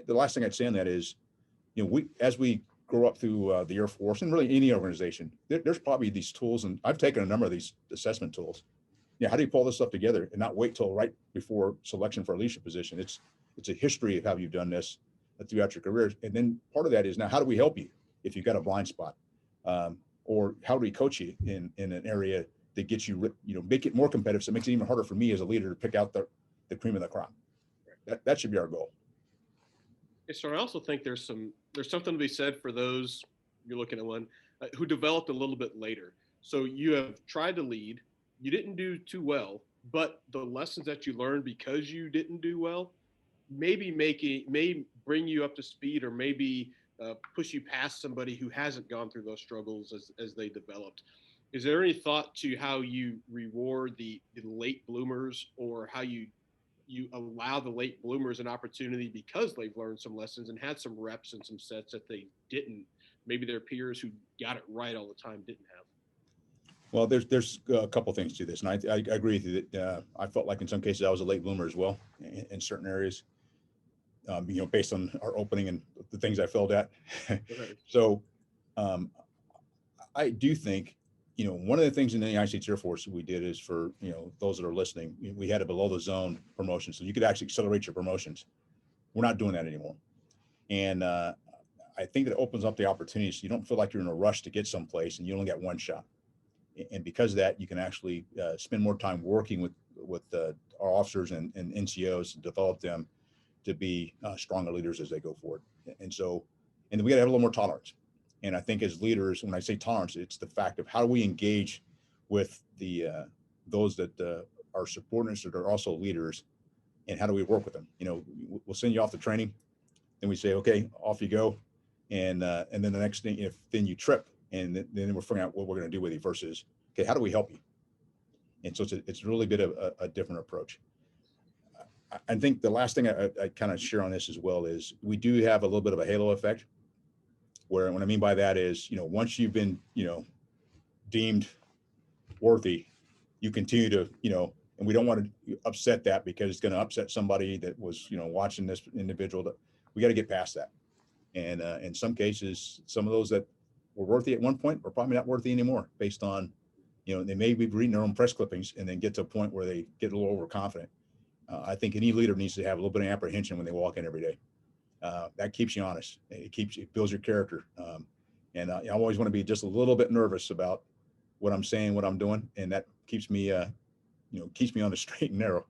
the last thing I'd say on that is, as we grow up through the Air Force and really any organization, there's probably these tools, and I've taken a number of these assessment tools. Yeah, how do you pull this stuff together and not wait till right before selection for a leadership position? It's a history of how you've done this throughout your career, and then part of that is now how do we help you if you've got a blind spot, or how do we coach you in an area that gets you, make it more competitive, so it makes it even harder for me as a leader to pick out the cream of the crop. That should be our goal. So I also think there's something to be said for those, you're looking at one, who developed a little bit later. So you have tried to lead, you didn't do too well, but the lessons that you learned because you didn't do well may bring you up to speed, or maybe push you past somebody who hasn't gone through those struggles as they developed. Is there any thought to how you reward the late bloomers, or how you allow the late bloomers an opportunity because they've learned some lessons and had some reps and some sets that they didn't, maybe their peers who got it right all the time didn't have? Well, there's a couple things to this, and I agree with you that I felt like in some cases I was a late bloomer as well in certain areas, based on our opening and the things I filled at. Okay. So I do think, one of the things in the United States Air Force we did is for, those that are listening, we had a below the zone promotion. So you could actually accelerate your promotions. We're not doing that anymore. And I think that it opens up the opportunity so you don't feel like you're in a rush to get someplace and you only got one shot. And because of that, you can actually spend more time working with our officers and NCOs to develop them to be stronger leaders as they go forward. And then we got to have a little more tolerance. And I think as leaders, when I say tolerance, it's the fact of how do we engage with those that are subordinates that are also leaders, and how do we work with them? We'll send you off to training, then we say, okay, off you go, and then the next thing, if then you trip, and then we're figuring out what we're going to do with you versus, okay, how do we help you? And so it's really bit of a different approach. I think the last thing I kind of share on this as well is we do have a little bit of a halo effect. Where what I mean by that is, once you've been, deemed worthy, you continue to, and we don't want to upset that because it's going to upset somebody that was, watching this individual. We got to get past that. And in some cases, some of those that were worthy at one point are probably not worthy anymore based on, they may be reading their own press clippings and then get to a point where they get a little overconfident. I think any leader needs to have a little bit of apprehension when they walk in every day. That keeps you honest. It builds your character. And I always want to be just a little bit nervous about what I'm saying, what I'm doing. And that keeps me, keeps me on the straight and narrow.